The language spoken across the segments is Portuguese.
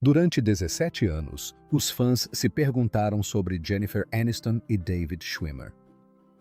Durante 17 anos, os fãs se perguntaram sobre Jennifer Aniston e David Schwimmer.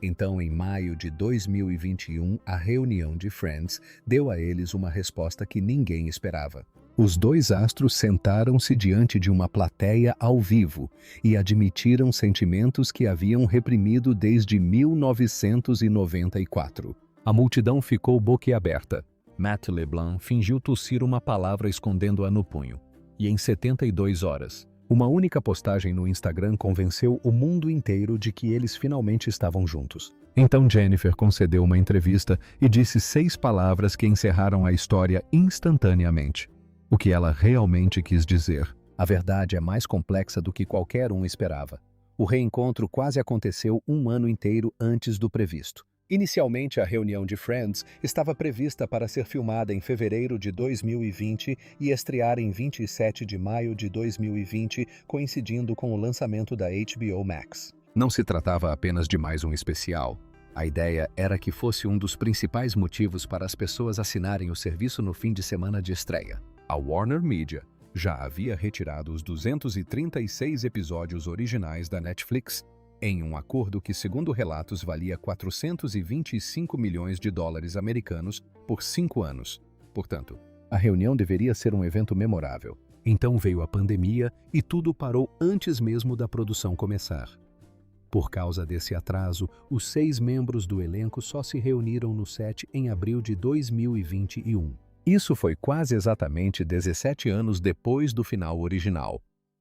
Então, em maio de 2021, a reunião de Friends deu a eles uma resposta que ninguém esperava. Os dois astros sentaram-se diante de uma plateia ao vivo e admitiram sentimentos que haviam reprimido desde 1994. A multidão ficou boquiaberta. Matt LeBlanc fingiu tossir uma palavra escondendo-a no punho. E em 72 horas, uma única postagem no Instagram convenceu o mundo inteiro de que eles finalmente estavam juntos. Então Jennifer concedeu uma entrevista e disse 6 palavras que encerraram a história instantaneamente. O que ela realmente quis dizer. A verdade é mais complexa do que qualquer um esperava. O reencontro quase aconteceu um ano inteiro antes do previsto. Inicialmente, a reunião de Friends estava prevista para ser filmada em fevereiro de 2020 e estrear em 27 de maio de 2020, coincidindo com o lançamento da HBO Max. Não se tratava apenas de mais um especial. A ideia era que fosse um dos principais motivos para as pessoas assinarem o serviço no fim de semana de estreia. A Warner Media já havia retirado os 236 episódios originais da Netflix em um acordo que, segundo relatos, valia 425 milhões de dólares americanos por 5 anos. Portanto, a reunião deveria ser um evento memorável. Então veio a pandemia e tudo parou antes mesmo da produção começar. Por causa desse atraso, os 6 membros do elenco só se reuniram no set em abril de 2021. Isso foi quase exatamente 17 anos depois do final original.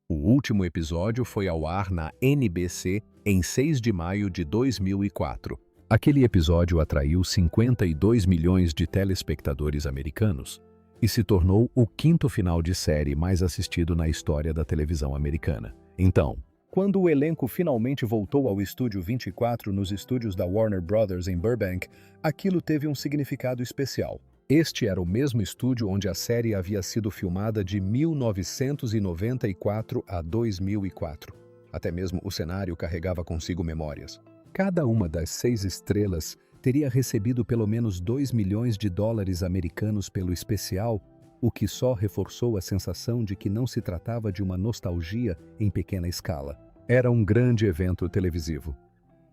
O último episódio foi ao ar na NBC em 6 de maio de 2004. Aquele episódio atraiu 52 milhões de telespectadores americanos e se tornou o 5º final de série mais assistido na história da televisão americana. Então, quando o elenco finalmente voltou ao Estúdio 24 nos estúdios da Warner Brothers em Burbank, aquilo teve um significado especial. Este era o mesmo estúdio onde a série havia sido filmada de 1994 a 2004. Até mesmo o cenário carregava consigo memórias. Cada uma das 6 estrelas teria recebido pelo menos 2 milhões de dólares americanos pelo especial, o que só reforçou a sensação de que não se tratava de uma nostalgia em pequena escala. Era um grande evento televisivo.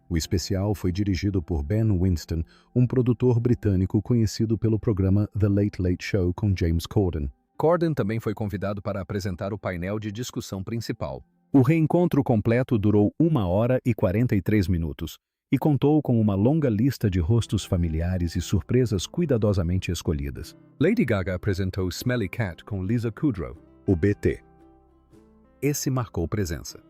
O especial foi dirigido por Ben Winston, um produtor britânico conhecido pelo programa The Late Late Show com James Corden. Corden também foi convidado para apresentar o painel de discussão principal. O reencontro completo durou 1 hora e 43 minutos e contou com uma longa lista de rostos familiares e surpresas cuidadosamente escolhidas. Lady Gaga apresentou Smelly Cat com Lisa Kudrow, o BT. Esse marcou presença.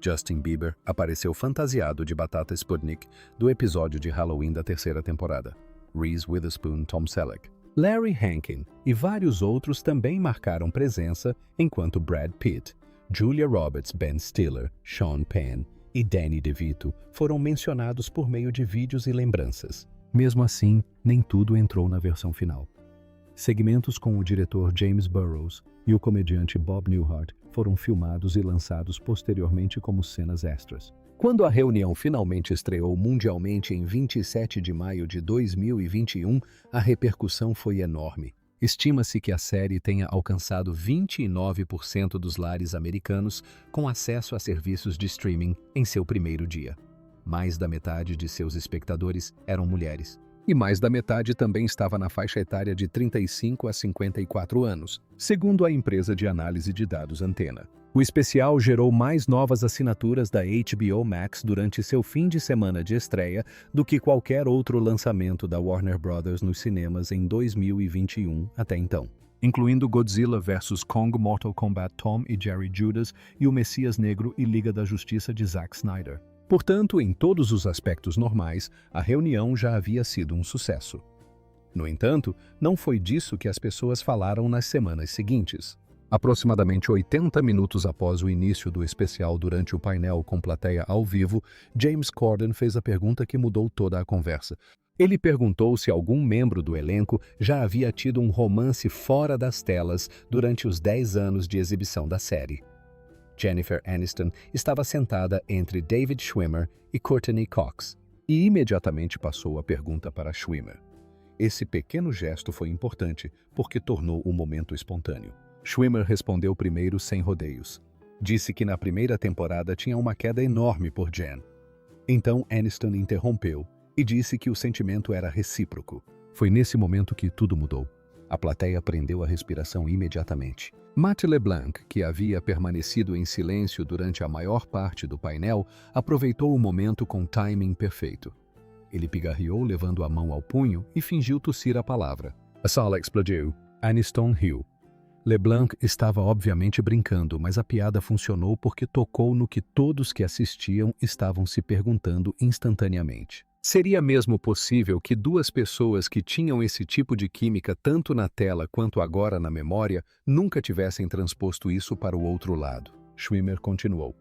Justin Bieber apareceu fantasiado de Batata Sputnik do episódio de Halloween da 3ª temporada. Reese Witherspoon, Tom Selleck, Larry Hankin e vários outros também marcaram presença, enquanto Brad Pitt, Julia Roberts, Ben Stiller, Sean Penn e Danny DeVito foram mencionados por meio de vídeos e lembranças. Mesmo assim, nem tudo entrou na versão final. Segmentos com o diretor James Burrows e o comediante Bob Newhart foram filmados e lançados posteriormente como cenas extras. Quando a reunião finalmente estreou mundialmente em 27 de maio de 2021, a repercussão foi enorme. Estima-se que a série tenha alcançado 29% dos lares americanos com acesso a serviços de streaming em seu primeiro dia. Mais da metade de seus espectadores eram mulheres. E mais da metade também estava na faixa etária de 35 a 54 anos, segundo a empresa de análise de dados Antena. O especial gerou mais novas assinaturas da HBO Max durante seu fim de semana de estreia do que qualquer outro lançamento da Warner Brothers nos cinemas em 2021 até então, incluindo Godzilla vs Kong, Mortal Kombat Tom e Jerry Judas e O Messias Negro e Liga da Justiça de Zack Snyder. Portanto, em todos os aspectos normais, a reunião já havia sido um sucesso. No entanto, não foi disso que as pessoas falaram nas semanas seguintes. Aproximadamente 80 minutos após o início do especial durante o painel com plateia ao vivo, James Corden fez a pergunta que mudou toda a conversa. Ele perguntou se algum membro do elenco já havia tido um romance fora das telas durante os 10 anos de exibição da série. Jennifer Aniston estava sentada entre David Schwimmer e Courtney Cox, e imediatamente passou a pergunta para Schwimmer. Esse pequeno gesto foi importante porque tornou o momento espontâneo. Schwimmer respondeu primeiro sem rodeios. Disse que na primeira temporada tinha uma queda enorme por Jen. Então Aniston interrompeu e disse que o sentimento era recíproco. Foi nesse momento que tudo mudou. A plateia prendeu a respiração imediatamente. Matt LeBlanc, que havia permanecido em silêncio durante a maior parte do painel, aproveitou o momento com timing perfeito. Ele pigarreou levando a mão ao punho e fingiu tossir a palavra. A sala explodiu. Aniston riu. LeBlanc estava obviamente brincando, mas a piada funcionou porque tocou no que todos que assistiam estavam se perguntando instantaneamente. Seria mesmo possível que duas pessoas que tinham esse tipo de química tanto na tela quanto agora na memória nunca tivessem transposto isso para o outro lado? Schwimmer continuou.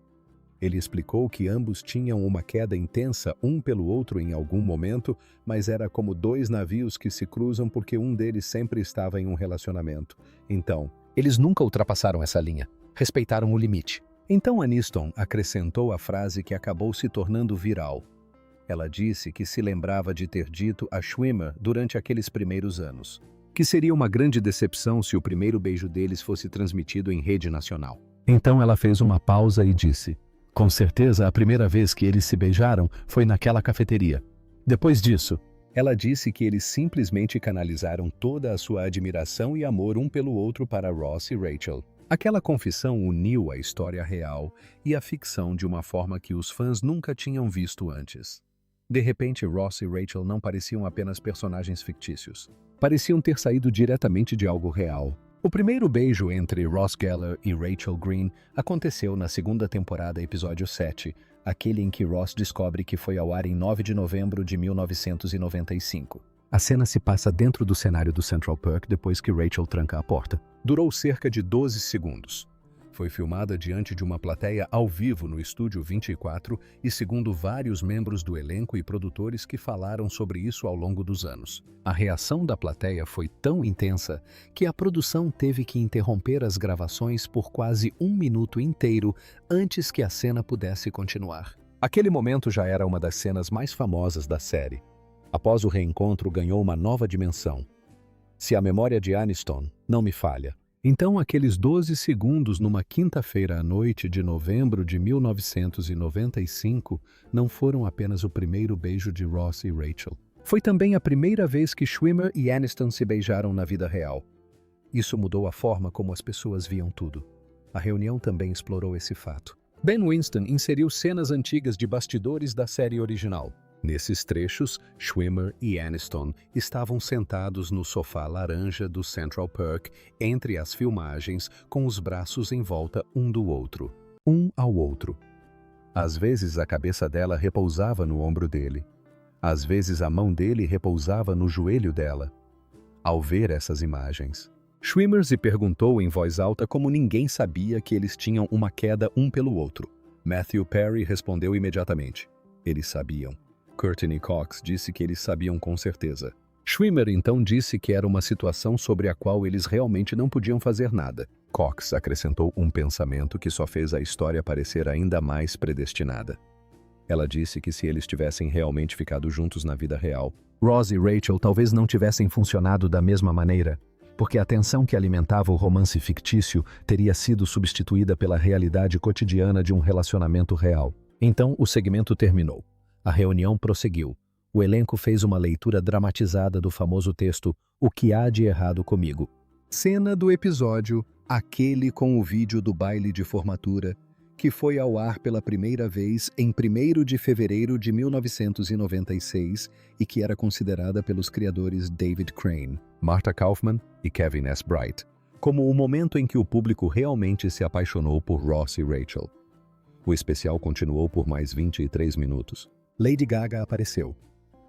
Ele explicou que ambos tinham uma queda intensa um pelo outro em algum momento, mas era como dois navios que se cruzam porque um deles sempre estava em um relacionamento. Então, eles nunca ultrapassaram essa linha. Respeitaram o limite. Então Aniston acrescentou a frase que acabou se tornando viral. Ela disse que se lembrava de ter dito a Schwimmer durante aqueles primeiros anos, que seria uma grande decepção se o primeiro beijo deles fosse transmitido em rede nacional. Então ela fez uma pausa e disse: com certeza a primeira vez que eles se beijaram foi naquela cafeteria. Depois disso, ela disse que eles simplesmente canalizaram toda a sua admiração e amor um pelo outro para Ross e Rachel. Aquela confissão uniu a história real e a ficção de uma forma que os fãs nunca tinham visto antes. De repente, Ross e Rachel não pareciam apenas personagens fictícios. Pareciam ter saído diretamente de algo real. O primeiro beijo entre Ross Geller e Rachel Green aconteceu na segunda temporada, episódio 7, aquele em que Ross descobre que foi ao ar em 9 de novembro de 1995. A cena se passa dentro do cenário do Central Perk depois que Rachel tranca a porta. Durou cerca de 12 segundos. Foi filmada diante de uma plateia ao vivo no Estúdio 24 e segundo vários membros do elenco e produtores que falaram sobre isso ao longo dos anos. A reação da plateia foi tão intensa que a produção teve que interromper as gravações por quase 1 minuto inteiro antes que a cena pudesse continuar. Aquele momento já era uma das cenas mais famosas da série. Após o reencontro, ganhou uma nova dimensão. Se a memória de Aniston não me falha, então aqueles 12 segundos numa quinta-feira à noite de novembro de 1995 não foram apenas o primeiro beijo de Ross e Rachel. Foi também a primeira vez que Schwimmer e Aniston se beijaram na vida real. Isso mudou a forma como as pessoas viam tudo. A reunião também explorou esse fato. Ben Winston inseriu cenas antigas de bastidores da série original. Nesses trechos, Schwimmer e Aniston estavam sentados no sofá laranja do Central Perk entre as filmagens, com os braços em volta um do outro, um ao outro. Às vezes a cabeça dela repousava no ombro dele. Às vezes a mão dele repousava no joelho dela. Ao ver essas imagens, Schwimmer se perguntou em voz alta como ninguém sabia que eles tinham uma queda um pelo outro. Matthew Perry respondeu imediatamente. Eles sabiam. Courtney Cox disse que eles sabiam com certeza. Schwimmer então disse que era uma situação sobre a qual eles realmente não podiam fazer nada. Cox acrescentou um pensamento que só fez a história parecer ainda mais predestinada. Ela disse que se eles tivessem realmente ficado juntos na vida real, Ross e Rachel talvez não tivessem funcionado da mesma maneira, porque a tensão que alimentava o romance fictício teria sido substituída pela realidade cotidiana de um relacionamento real. Então o segmento terminou. A reunião prosseguiu. O elenco fez uma leitura dramatizada do famoso texto O que há de errado comigo? Cena do episódio Aquele com o vídeo do baile de formatura, que foi ao ar pela primeira vez em 1º de fevereiro de 1996 e que era considerada pelos criadores David Crane, Martha Kaufman e Kevin S. Bright como o momento em que o público realmente se apaixonou por Ross e Rachel. O especial continuou por mais 23 minutos. Lady Gaga apareceu.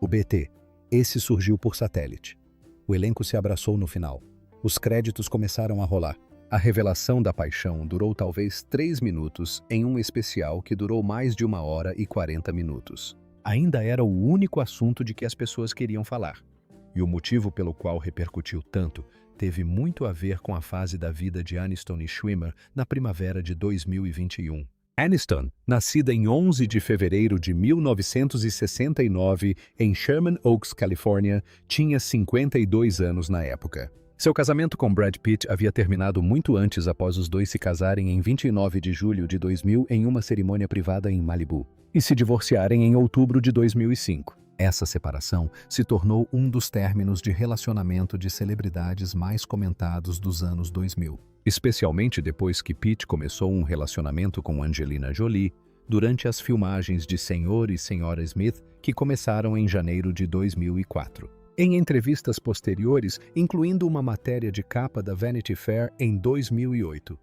O BT. Esse surgiu por satélite. O elenco se abraçou no final. Os créditos começaram a rolar. A revelação da paixão durou talvez 3 minutos em um especial que durou mais de 1 hora e 40 minutos. Ainda era o único assunto de que as pessoas queriam falar. E o motivo pelo qual repercutiu tanto teve muito a ver com a fase da vida de Aniston e Schwimmer na primavera de 2021. Aniston, nascida em 11 de fevereiro de 1969 em Sherman Oaks, Califórnia, tinha 52 anos na época. Seu casamento com Brad Pitt havia terminado muito antes após os dois se casarem em 29 de julho de 2000 em uma cerimônia privada em Malibu, e se divorciarem em outubro de 2005. Essa separação se tornou um dos términos de relacionamento de celebridades mais comentados dos anos 2000, especialmente depois que Pitt começou um relacionamento com Angelina Jolie durante as filmagens de Senhor e Senhora Smith, que começaram em janeiro de 2004. Em entrevistas posteriores, incluindo uma matéria de capa da Vanity Fair em 2008,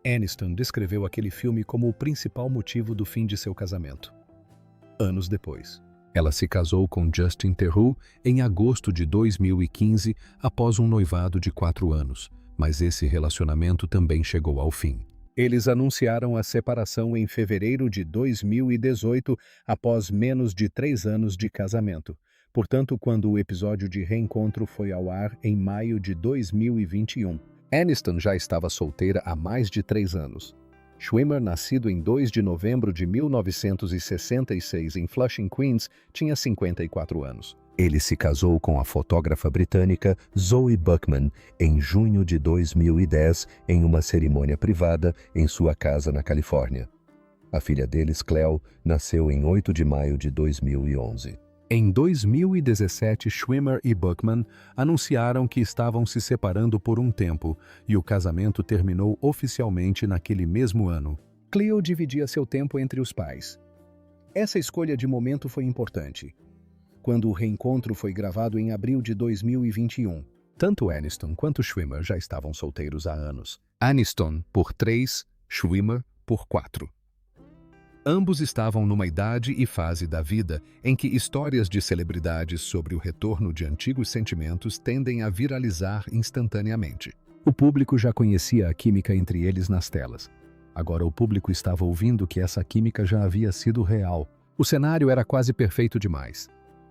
Aniston descreveu aquele filme como o principal motivo do fim de seu casamento. Anos depois, ela se casou com Justin Theroux em agosto de 2015, após um noivado de 4 anos, mas esse relacionamento também chegou ao fim. Eles anunciaram a separação em fevereiro de 2018, após menos de 3 anos de casamento. Portanto, quando o episódio de reencontro foi ao ar em maio de 2021, Aniston já estava solteira há mais de 3 anos. Schwimmer, nascido em 2 de novembro de 1966 em Flushing, Queens, tinha 54 anos. Ele se casou com a fotógrafa britânica Zoe Buckman em junho de 2010 em uma cerimônia privada em sua casa na Califórnia. A filha deles, Cleo, nasceu em 8 de maio de 2011. Em 2017, Schwimmer e Buckman anunciaram que estavam se separando por um tempo e o casamento terminou oficialmente naquele mesmo ano. Cleo dividia seu tempo entre os pais. Essa escolha de momento foi importante. Quando o reencontro foi gravado em abril de 2021, tanto Aniston quanto Schwimmer já estavam solteiros há anos. Aniston por 3, Schwimmer por 4. Ambos estavam numa idade e fase da vida em que histórias de celebridades sobre o retorno de antigos sentimentos tendem a viralizar instantaneamente. O público já conhecia a química entre eles nas telas. Agora o público estava ouvindo que essa química já havia sido real. O cenário era quase perfeito demais.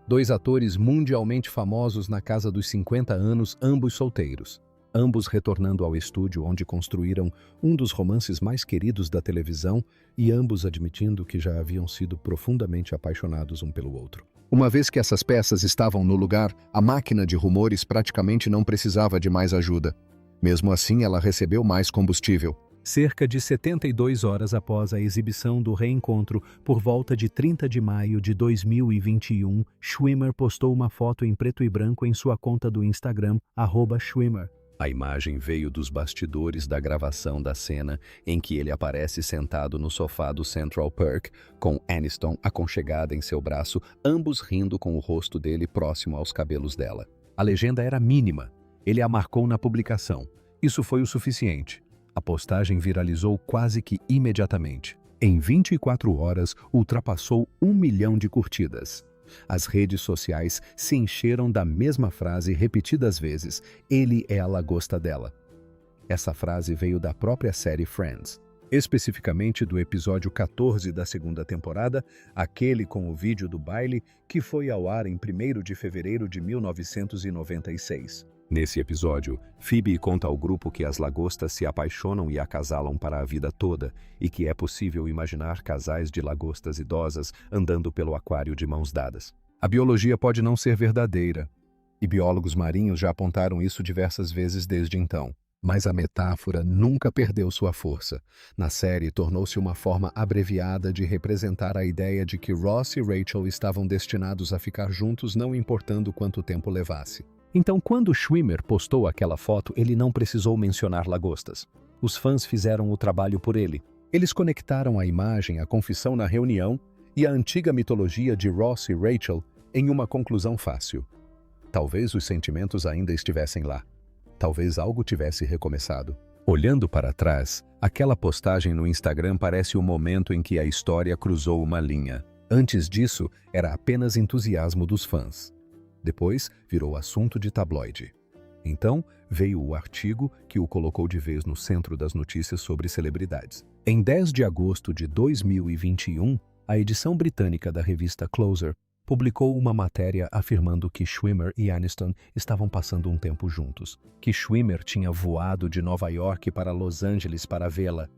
2 atores mundialmente famosos na casa dos 50 anos, ambos solteiros. Ambos retornando ao estúdio onde construíram um dos romances mais queridos da televisão e ambos admitindo que já haviam sido profundamente apaixonados um pelo outro. Uma vez que essas peças estavam no lugar, a máquina de rumores praticamente não precisava de mais ajuda. Mesmo assim, ela recebeu mais combustível. Cerca de 72 horas após a exibição do reencontro, por volta de 30 de maio de 2021, Schwimmer postou uma foto em preto e branco em sua conta do Instagram, @Schwimmer. A imagem veio dos bastidores da gravação da cena em que ele aparece sentado no sofá do Central Perk, com Aniston aconchegada em seu braço, ambos rindo com o rosto dele próximo aos cabelos dela. A legenda era mínima. Ele a marcou na publicação. Isso foi o suficiente. A postagem viralizou quase que imediatamente. Em 24 horas, ultrapassou 1 milhão de curtidas. As redes sociais se encheram da mesma frase repetidas vezes: "Ele é a lagosta dela". Essa frase veio da própria série Friends, especificamente do episódio 14 da 2ª temporada, aquele com o vídeo do baile que foi ao ar em 1º de fevereiro de 1996. Nesse episódio, Phoebe conta ao grupo que as lagostas se apaixonam e acasalam para a vida toda, e que é possível imaginar casais de lagostas idosas andando pelo aquário de mãos dadas. A biologia pode não ser verdadeira, e biólogos marinhos já apontaram isso diversas vezes desde então. Mas a metáfora nunca perdeu sua força. Na série, tornou-se uma forma abreviada de representar a ideia de que Ross e Rachel estavam destinados a ficar juntos não importando quanto tempo levasse. Então, quando Schwimmer postou aquela foto, ele não precisou mencionar lagostas. Os fãs fizeram o trabalho por ele. Eles conectaram a imagem à confissão na reunião e à antiga mitologia de Ross e Rachel em uma conclusão fácil. Talvez os sentimentos ainda estivessem lá. Talvez algo tivesse recomeçado. Olhando para trás, aquela postagem no Instagram parece o momento em que a história cruzou uma linha. Antes disso, era apenas entusiasmo dos fãs. Depois, virou assunto de tabloide. Então, veio o artigo que o colocou de vez no centro das notícias sobre celebridades. Em 10 de agosto de 2021, a edição britânica da revista Closer publicou uma matéria afirmando que Schwimmer e Aniston estavam passando um tempo juntos, que Schwimmer tinha voado de Nova York para Los Angeles para vê-la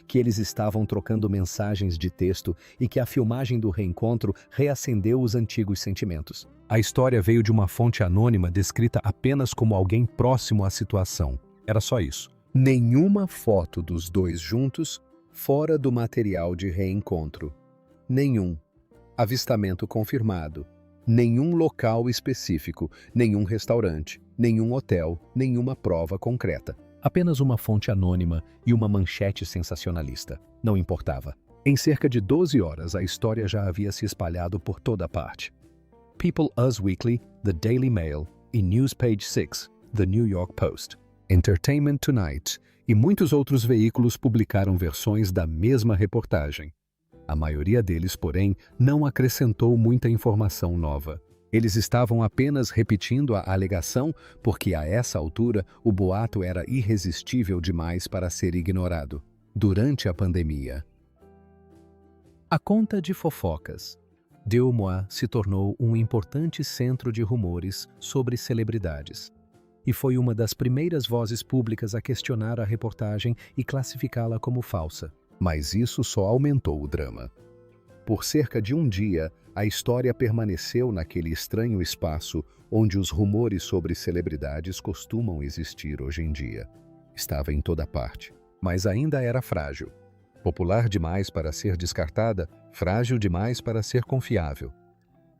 que eles estavam trocando mensagens de texto e que a filmagem do reencontro reacendeu os antigos sentimentos. A história veio de uma fonte anônima descrita apenas como alguém próximo à situação. Era só isso. Nenhuma foto dos dois juntos fora do material de reencontro. Nenhum avistamento confirmado. Nenhum local específico, nenhum restaurante, nenhum hotel, nenhuma prova concreta. Apenas uma fonte anônima e uma manchete sensacionalista. Não importava. Em cerca de 12 horas, a história já havia se espalhado por toda parte. People Us Weekly, The Daily Mail e Newspage 6, The New York Post, Entertainment Tonight e muitos outros veículos publicaram versões da mesma reportagem. A maioria deles, porém, não acrescentou muita informação nova. Eles estavam apenas repetindo a alegação porque, a essa altura, o boato era irresistível demais para ser ignorado. Durante a pandemia. A conta de fofocas. Deux Moi se tornou um importante centro de rumores sobre celebridades. E foi uma das primeiras vozes públicas a questionar a reportagem e classificá-la como falsa. Mas isso só aumentou o drama. Por cerca de um dia, a história permaneceu naquele estranho espaço onde os rumores sobre celebridades costumam existir hoje em dia. Estava em toda parte, mas ainda era frágil. Popular demais para ser descartada, frágil demais para ser confiável.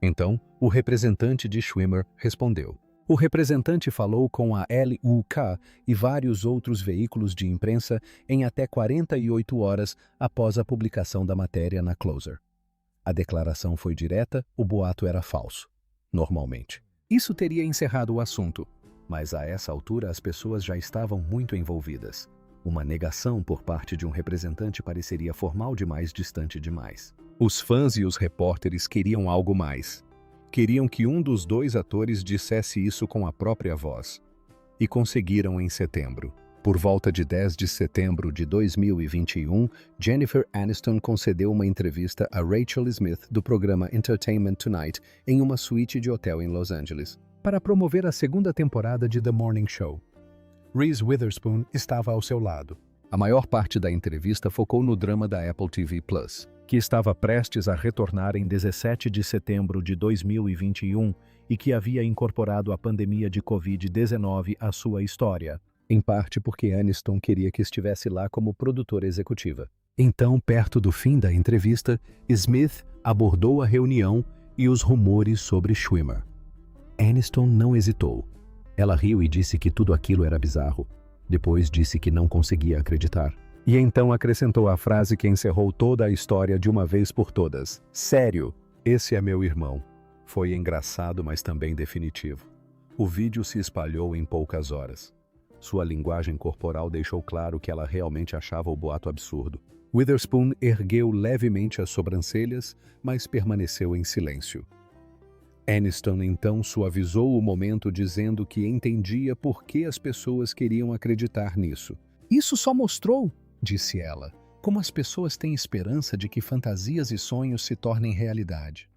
Então, o representante de Schwimmer respondeu. O representante falou com a LUK e vários outros veículos de imprensa em até 48 horas após a publicação da matéria na Closer. A declaração foi direta, o boato era falso. Normalmente. Isso teria encerrado o assunto, mas a essa altura as pessoas já estavam muito envolvidas. Uma negação por parte de um representante pareceria formal demais, distante demais. Os fãs e os repórteres queriam algo mais. Queriam que um dos dois atores dissesse isso com a própria voz. E conseguiram em setembro. Por volta de 10 de setembro de 2021, Jennifer Aniston concedeu uma entrevista a Rachel Smith do programa Entertainment Tonight em uma suíte de hotel em Los Angeles, para promover a segunda temporada de The Morning Show. Reese Witherspoon estava ao seu lado. A maior parte da entrevista focou no drama da Apple TV+, que estava prestes a retornar em 17 de setembro de 2021 e que havia incorporado a pandemia de Covid-19 à sua história, em parte porque Aniston queria que estivesse lá como produtora executiva. Então, perto do fim da entrevista, Smith abordou a reunião e os rumores sobre Schwimmer. Aniston não hesitou. Ela riu e disse que tudo aquilo era bizarro. Depois disse que não conseguia acreditar. E então acrescentou a frase que encerrou toda a história de uma vez por todas. Sério, esse é meu irmão. Foi engraçado, mas também definitivo. O vídeo se espalhou em poucas horas. Sua linguagem corporal deixou claro que ela realmente achava o boato absurdo. Witherspoon ergueu levemente as sobrancelhas, mas permaneceu em silêncio. Aniston então suavizou o momento dizendo que entendia por que as pessoas queriam acreditar nisso. Isso só mostrou, disse ela, como as pessoas têm esperança de que fantasias e sonhos se tornem realidade.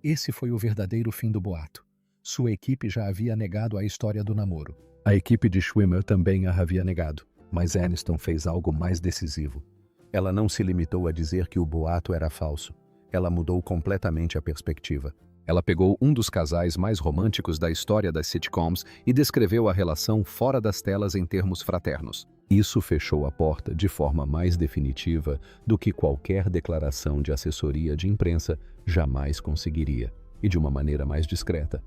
Esse foi o verdadeiro fim do boato. Sua equipe já havia negado a história do namoro. A equipe de Schwimmer também a havia negado, mas Aniston fez algo mais decisivo. Ela não se limitou a dizer que o boato era falso. Ela mudou completamente a perspectiva. Ela pegou um dos casais mais românticos da história das sitcoms e descreveu a relação fora das telas em termos fraternos. Isso fechou a porta de forma mais definitiva do que qualquer declaração de assessoria de imprensa jamais conseguiria, e de uma maneira mais discreta.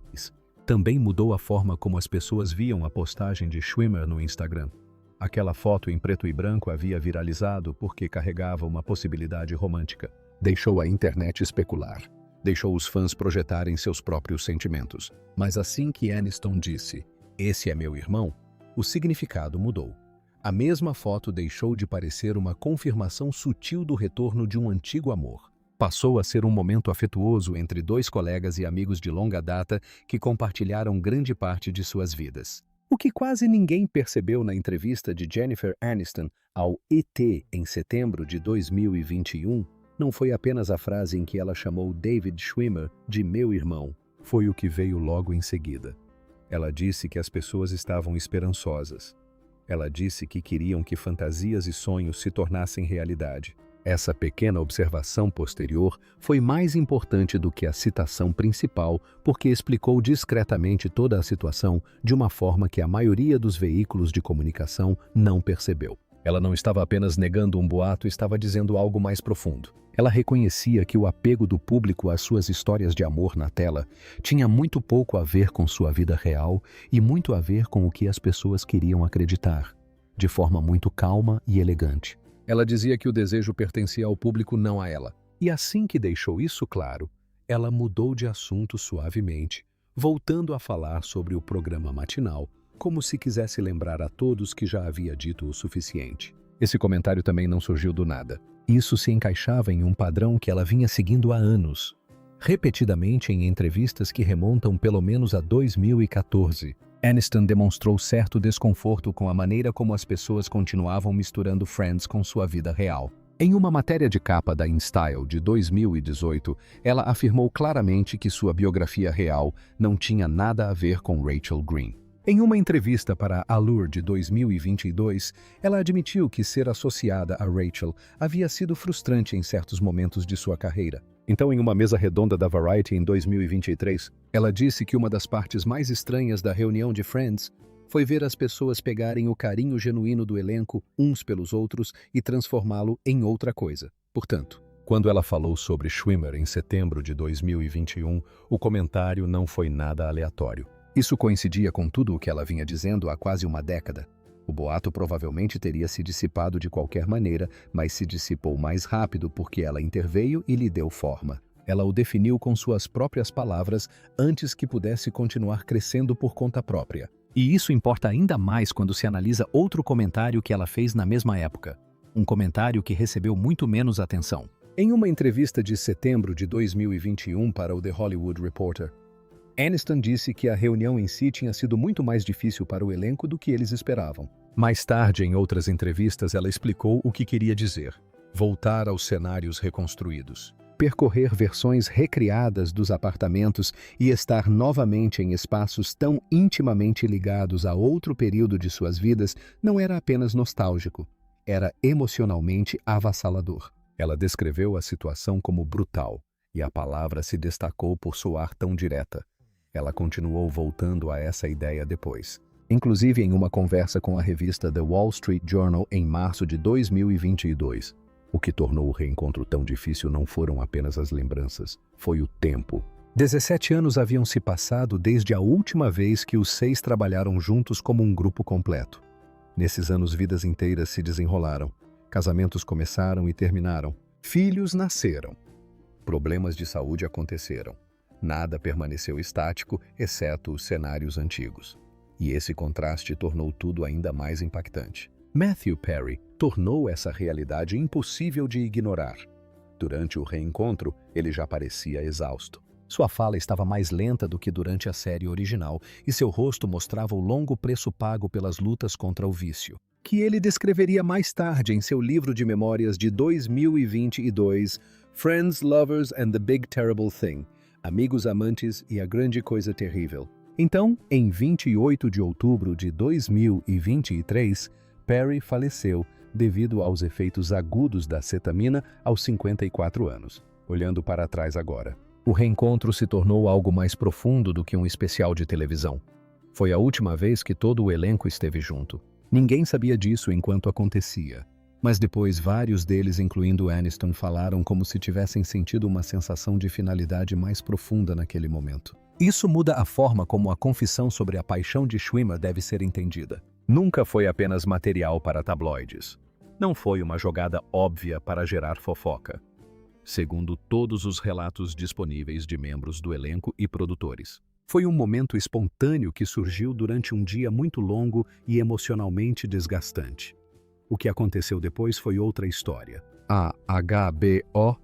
Também mudou a forma como as pessoas viam a postagem de Schwimmer no Instagram. Aquela foto em preto e branco havia viralizado porque carregava uma possibilidade romântica. Deixou a internet especular. Deixou os fãs projetarem seus próprios sentimentos. Mas assim que Aniston disse, "Esse é meu irmão", o significado mudou. A mesma foto deixou de parecer uma confirmação sutil do retorno de um antigo amor. Passou a ser um momento afetuoso entre dois colegas e amigos de longa data que compartilharam grande parte de suas vidas. O que quase ninguém percebeu na entrevista de Jennifer Aniston ao ET em setembro de 2021 não foi apenas a frase em que ela chamou David Schwimmer de "meu irmão", foi o que veio logo em seguida. Ela disse que as pessoas estavam esperançosas. Ela disse que queriam que fantasias e sonhos se tornassem realidade. Essa pequena observação posterior foi mais importante do que a citação principal, porque explicou discretamente toda a situação de uma forma que a maioria dos veículos de comunicação não percebeu. Ela não estava apenas negando um boato, estava dizendo algo mais profundo. Ela reconhecia que o apego do público às suas histórias de amor na tela tinha muito pouco a ver com sua vida real e muito a ver com o que as pessoas queriam acreditar, de forma muito calma e elegante. Ela dizia que o desejo pertencia ao público, não a ela. E assim que deixou isso claro, ela mudou de assunto suavemente, voltando a falar sobre o programa matinal, como se quisesse lembrar a todos que já havia dito o suficiente. Esse comentário também não surgiu do nada. Isso se encaixava em um padrão que ela vinha seguindo há anos, repetidamente em entrevistas que remontam pelo menos a 2014. Aniston demonstrou certo desconforto com a maneira como as pessoas continuavam misturando Friends com sua vida real. Em uma matéria de capa da InStyle de 2018, ela afirmou claramente que sua biografia real não tinha nada a ver com Rachel Green. Em uma entrevista para Allure de 2022, ela admitiu que ser associada a Rachel havia sido frustrante em certos momentos de sua carreira. Então, em uma mesa redonda da Variety em 2023, ela disse que uma das partes mais estranhas da reunião de Friends foi ver as pessoas pegarem o carinho genuíno do elenco uns pelos outros e transformá-lo em outra coisa. Portanto, quando ela falou sobre Schwimmer em setembro de 2021, o comentário não foi nada aleatório. Isso coincidia com tudo o que ela vinha dizendo há quase uma década. O boato provavelmente teria se dissipado de qualquer maneira, mas se dissipou mais rápido porque ela interveio e lhe deu forma. Ela o definiu com suas próprias palavras antes que pudesse continuar crescendo por conta própria. E isso importa ainda mais quando se analisa outro comentário que ela fez na mesma época. Um comentário que recebeu muito menos atenção. Em uma entrevista de setembro de 2021 para o The Hollywood Reporter, Aniston disse que a reunião em si tinha sido muito mais difícil para o elenco do que eles esperavam. Mais tarde, em outras entrevistas, ela explicou o que queria dizer: voltar aos cenários reconstruídos, percorrer versões recriadas dos apartamentos e estar novamente em espaços tão intimamente ligados a outro período de suas vidas não era apenas nostálgico, era emocionalmente avassalador. Ela descreveu a situação como brutal, e a palavra se destacou por soar tão direta. Ela continuou voltando a essa ideia depois, inclusive em uma conversa com a revista The Wall Street Journal em março de 2022. O que tornou o reencontro tão difícil não foram apenas as lembranças, foi o tempo. 17 anos haviam se passado desde a última vez que os 6 trabalharam juntos como um grupo completo. Nesses anos, vidas inteiras se desenrolaram, casamentos começaram e terminaram, filhos nasceram, problemas de saúde aconteceram. Nada permaneceu estático, exceto os cenários antigos. E esse contraste tornou tudo ainda mais impactante. Matthew Perry tornou essa realidade impossível de ignorar. Durante o reencontro, ele já parecia exausto. Sua fala estava mais lenta do que durante a série original, e seu rosto mostrava o longo preço pago pelas lutas contra o vício, que ele descreveria mais tarde em seu livro de memórias de 2022, Friends, Lovers and the Big Terrible Thing, Amigos, Amantes e a Grande Coisa Terrível. Então, em 28 de outubro de 2023, Perry faleceu devido aos efeitos agudos da cetamina aos 54 anos. Olhando para trás agora, o reencontro se tornou algo mais profundo do que um especial de televisão. Foi a última vez que todo o elenco esteve junto. Ninguém sabia disso enquanto acontecia. Mas depois vários deles, incluindo Aniston, falaram como se tivessem sentido uma sensação de finalidade mais profunda naquele momento. Isso muda a forma como a confissão sobre a paixão de Schwimmer deve ser entendida. Nunca foi apenas material para tabloides. Não foi uma jogada óbvia para gerar fofoca, segundo todos os relatos disponíveis de membros do elenco e produtores. Foi um momento espontâneo que surgiu durante um dia muito longo e emocionalmente desgastante. O que aconteceu depois foi outra história. A HBO.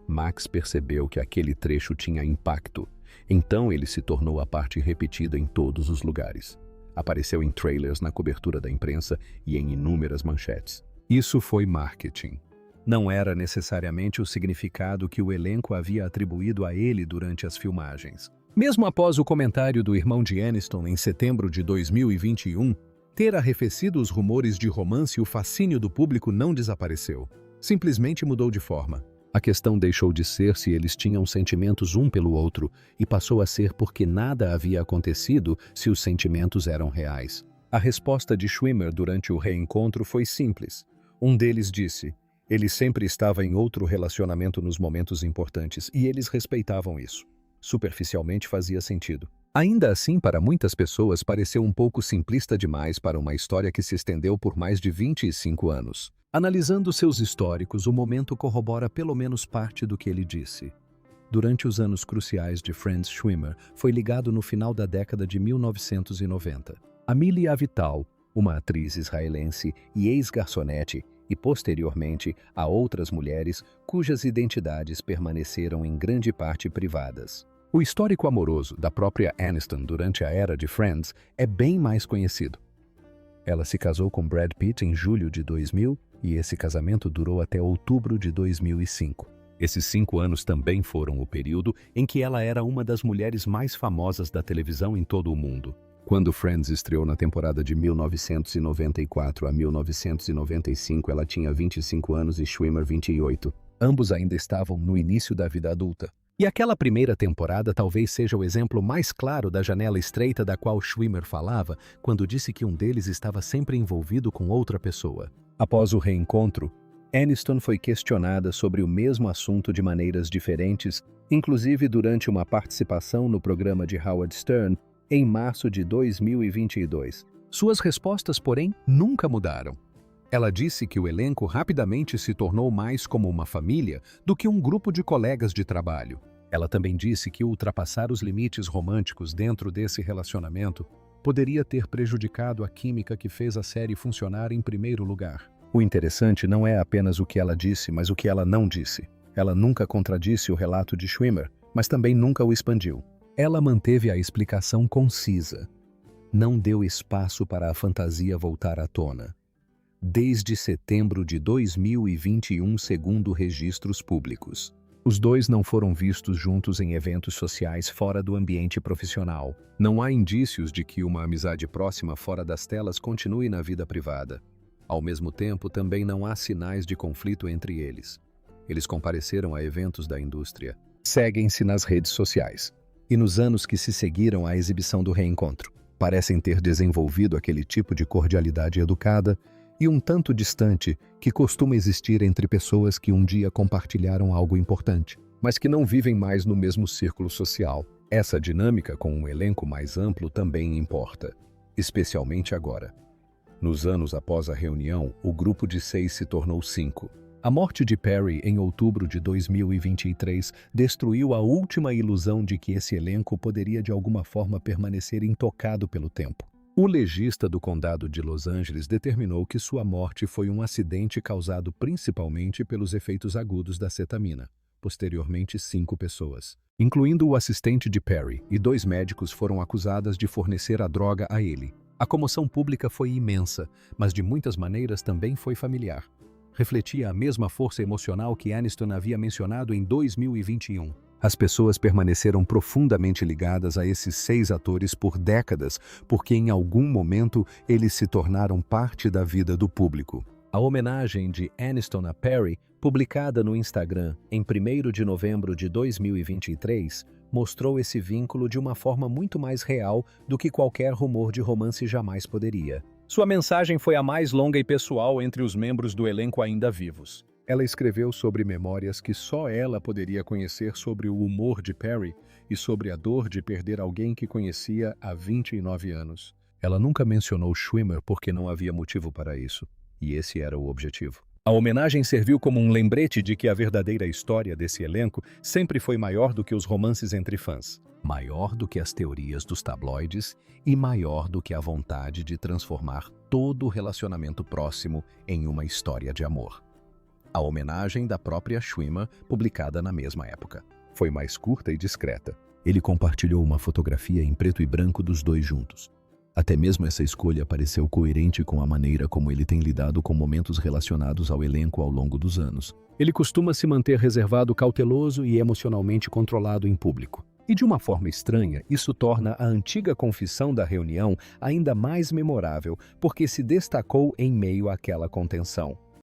Max percebeu que aquele trecho tinha impacto. Então ele se tornou a parte repetida em todos os lugares. Apareceu em trailers, na cobertura da imprensa e em inúmeras manchetes. Isso foi marketing. Não era necessariamente o significado que o elenco havia atribuído a ele durante as filmagens. Mesmo após o comentário do irmão de Aniston em setembro de 2021, Ter arrefecido os rumores de romance, o fascínio do público não desapareceu. Simplesmente mudou de forma. A questão deixou de ser se eles tinham sentimentos um pelo outro e passou a ser porque nada havia acontecido se os sentimentos eram reais. A resposta de Schwimmer durante o reencontro foi simples. Um deles disse: ele sempre estava em outro relacionamento nos momentos importantes e eles respeitavam isso. Superficialmente fazia sentido. Ainda assim, para muitas pessoas, pareceu um pouco simplista demais para uma história que se estendeu por mais de 25 anos. Analisando seus históricos, o momento corrobora pelo menos parte do que ele disse. Durante os anos cruciais de Friends, Schwimmer foi ligado no final da década de 1990. Amelie Avital, uma atriz israelense e ex-garçonete, e posteriormente a outras mulheres cujas identidades permaneceram em grande parte privadas. O histórico amoroso da própria Aniston durante a era de Friends é bem mais conhecido. Ela se casou com Brad Pitt em julho de 2000 e esse casamento durou até outubro de 2005. Esses 5 anos também foram o período em que ela era uma das mulheres mais famosas da televisão em todo o mundo. Quando Friends estreou na temporada de 1994 a 1995, ela tinha 25 anos e Schwimmer 28. Ambos ainda estavam no início da vida adulta. E aquela primeira temporada talvez seja o exemplo mais claro da janela estreita da qual Schwimmer falava quando disse que um deles estava sempre envolvido com outra pessoa. Após o reencontro, Aniston foi questionada sobre o mesmo assunto de maneiras diferentes, inclusive durante uma participação no programa de Howard Stern em março de 2022. Suas respostas, porém, nunca mudaram. Ela disse que o elenco rapidamente se tornou mais como uma família do que um grupo de colegas de trabalho. Ela também disse que ultrapassar os limites românticos dentro desse relacionamento poderia ter prejudicado a química que fez a série funcionar em primeiro lugar. O interessante não é apenas o que ela disse, mas o que ela não disse. Ela nunca contradisse o relato de Schwimmer, mas também nunca o expandiu. Ela manteve a explicação concisa. Não deu espaço para a fantasia voltar à tona. Desde setembro de 2021, segundo registros públicos. Os dois não foram vistos juntos em eventos sociais fora do ambiente profissional. Não há indícios de que uma amizade próxima fora das telas continue na vida privada. Ao mesmo tempo, também não há sinais de conflito entre eles. Eles compareceram a eventos da indústria. Seguem-se nas redes sociais. E nos anos que se seguiram à exibição do reencontro, parecem ter desenvolvido aquele tipo de cordialidade educada e um tanto distante que costuma existir entre pessoas que um dia compartilharam algo importante, mas que não vivem mais no mesmo círculo social. Essa dinâmica com um elenco mais amplo também importa, especialmente agora. Nos anos após a reunião, o grupo de 6 se tornou 5. A morte de Perry em outubro de 2023 destruiu a última ilusão de que esse elenco poderia de alguma forma permanecer intocado pelo tempo. O legista do condado de Los Angeles determinou que sua morte foi um acidente causado principalmente pelos efeitos agudos da cetamina. Posteriormente, 5 pessoas, incluindo o assistente de Perry, e 2 médicos foram acusadas de fornecer a droga a ele. A comoção pública foi imensa, mas de muitas maneiras também foi familiar. Refletia a mesma força emocional que Aniston havia mencionado em 2021. As pessoas permaneceram profundamente ligadas a esses 6 atores por décadas, porque em algum momento eles se tornaram parte da vida do público. A homenagem de Aniston a Perry, publicada no Instagram em 1º de novembro de 2023, mostrou esse vínculo de uma forma muito mais real do que qualquer rumor de romance jamais poderia. Sua mensagem foi a mais longa e pessoal entre os membros do elenco ainda vivos. Ela escreveu sobre memórias que só ela poderia conhecer sobre o humor de Perry e sobre a dor de perder alguém que conhecia há 29 anos. Ela nunca mencionou Schwimmer porque não havia motivo para isso, e esse era o objetivo. A homenagem serviu como um lembrete de que a verdadeira história desse elenco sempre foi maior do que os romances entre fãs, maior do que as teorias dos tabloides e maior do que a vontade de transformar todo relacionamento próximo em uma história de amor. A homenagem da própria Schwimmer, publicada na mesma época, foi mais curta e discreta. Ele compartilhou uma fotografia em preto e branco dos dois juntos. Até mesmo essa escolha pareceu coerente com a maneira como ele tem lidado com momentos relacionados ao elenco ao longo dos anos. Ele costuma se manter reservado, cauteloso e emocionalmente controlado em público. E de uma forma estranha, isso torna a antiga confissão da reunião ainda mais memorável, porque se destacou em meio àquela contenção.